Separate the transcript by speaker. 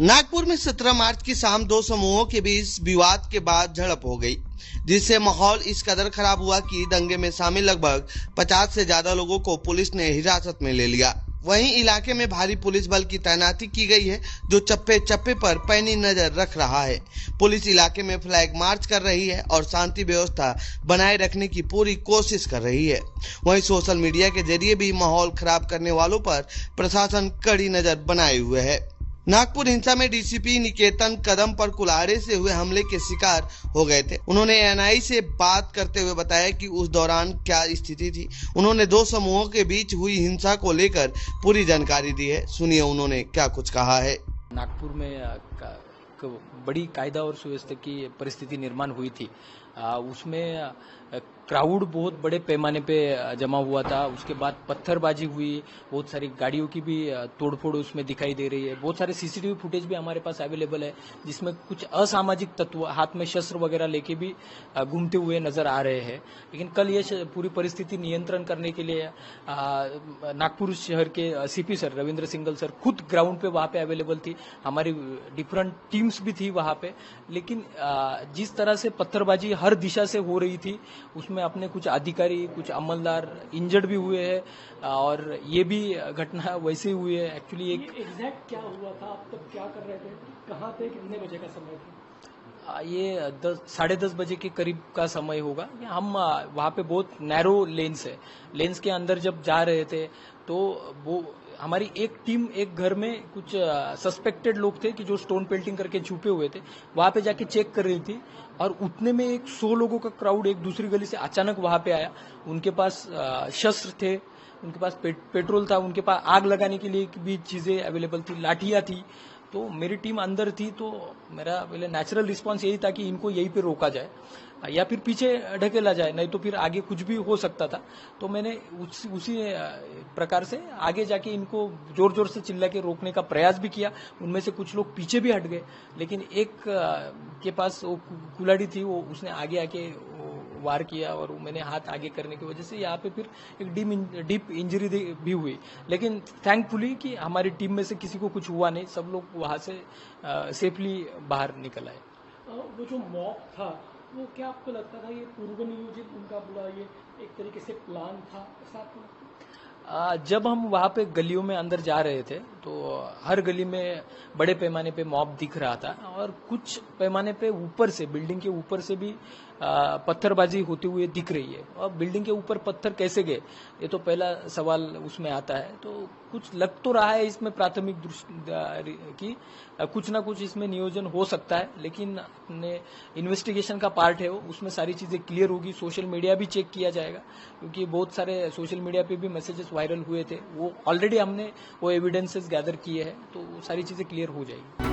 Speaker 1: नागपुर में 17 मार्च की शाम दो समूहों के बीच विवाद के बाद झड़प हो गई, जिससे माहौल इस कदर खराब हुआ कि दंगे में शामिल लगभग 50 से ज्यादा लोगों को पुलिस ने हिरासत में ले लिया। वहीं इलाके में भारी पुलिस बल की तैनाती की गई है, जो चप्पे चप्पे पर पैनी नजर रख रहा है। पुलिस इलाके में फ्लैग मार्च कर रही है और शांति व्यवस्था बनाए रखने की पूरी कोशिश कर रही है। वहीं सोशल मीडिया के जरिए भी माहौल खराब करने वालों पर प्रशासन कड़ी नजर बनाए हुए है। नागपुर हिंसा में डीसीपी निकेतन कदम पर कुल्हाड़े से हुए हमले के शिकार हो गए थे। उन्होंने एएनआई से बात करते हुए बताया कि उस दौरान क्या स्थिति थी। उन्होंने दो समूहों के बीच हुई हिंसा को लेकर पूरी जानकारी दी है। सुनिए उन्होंने क्या कुछ कहा है।
Speaker 2: नागपुर में बड़ी कायदा और सुव्यवस्था की परिस्थिति निर्माण हुई थी। उसमें क्राउड बहुत बड़े पैमाने पे जमा हुआ था। उसके बाद पत्थरबाजी हुई, बहुत सारी गाड़ियों की भी तोड़फोड़ उसमें दिखाई दे रही है। बहुत सारे सीसीटीवी फुटेज भी हमारे पास अवेलेबल है, जिसमें कुछ असामाजिक तत्व हाथ में शस्त्र वगैरह लेके भी घूमते हुए नजर आ रहे हैं। लेकिन कल ये पूरी परिस्थिति नियंत्रण करने के लिए नागपुर शहर के CP sir Ravindra single sir खुद ग्राउंड पे वहां पे अवेलेबल थी। हमारी डिफरेंट टीम्स भी थी वहां पे। लेकिन जिस तरह से पत्थरबाजी हर दिशा से हो रही थी, उसमें अपने कुछ अधिकारी, कुछ अमलदार इंजर्ड भी हुए हैं और ये भी घटना वैसे ही हुई है। एक्चुअली एक
Speaker 3: एग्जैक्ट क्या हुआ था, आप तब क्या कर रहे थे, कहाँ थे, कितने बजे का समय था?
Speaker 2: ये 10-10:30 बजे के करीब का समय होगा। हम वहाँ पे बहुत नैरो लेन्स है, लेन्स के अंदर जब जा रहे थे तो वो हमारी एक टीम एक घर में कुछ सस्पेक्टेड लोग थे कि जो स्टोन पेल्टिंग करके छुपे हुए थे, वहां पे जाके चेक कर रही थी और उतने में एक 100 लोगों का क्राउड एक दूसरी गली से अचानक वहां पे आया। उनके पास शस्त्र थे, उनके पास पेट्रोल था, उनके पास आग लगाने के लिए भी चीजें अवेलेबल थी, लाठियां थी। तो मेरी टीम अंदर थी, तो मेरा पहले नेचुरल रिस्पांस यही था कि इनको यहीं पे रोका जाए या फिर पीछे ढकेला जाए, नहीं तो फिर आगे कुछ भी हो सकता था। तो मैंने उसी प्रकार से आगे जाके इनको जोर जोर से चिल्ला के रोकने का प्रयास भी किया। उनमें से कुछ लोग पीछे भी हट गए, लेकिन एक के पास वो कुल्हाड़ी थी, वो उसने आगे आके वार किया और मैंने हाथ आगे करने की वजह से यहाँ पे फिर एक डीप इंजरी भी हुई। लेकिन थैंकफुली कि हमारी टीम में से किसी को कुछ हुआ नहीं, सब लोग वहां से सेफली बाहर निकल आए।
Speaker 3: वो जो मॉब था, वो क्या आपको लगता था ये पूर्व नियोजित उनका पूरा ये एक तरीके से प्लान था, ऐसा आपको लगता?
Speaker 2: जब हम वहां पे गलियों में अंदर जा रहे थे तो हर गली में बड़े पैमाने पे मॉब दिख रहा था और कुछ पैमाने पे ऊपर से, बिल्डिंग के ऊपर से भी पत्थरबाजी होते हुए दिख रही है। और बिल्डिंग के ऊपर पत्थर कैसे गए, ये तो पहला सवाल उसमें आता है। तो कुछ लग तो रहा है इसमें प्राथमिक दृष्टि की कुछ ना कुछ इसमें नियोजन हो सकता है, लेकिन अपने इन्वेस्टिगेशन का पार्ट है वो, उसमें सारी चीजें क्लियर होगी। सोशल मीडिया भी चेक किया जाएगा, क्योंकि बहुत सारे सोशल मीडिया पे भी मैसेजेस वायरल हुए थे, वो ऑलरेडी हमने वो एविडेंसेस गैदर किए हैं, तो सारी चीजें क्लियर हो जाएगी।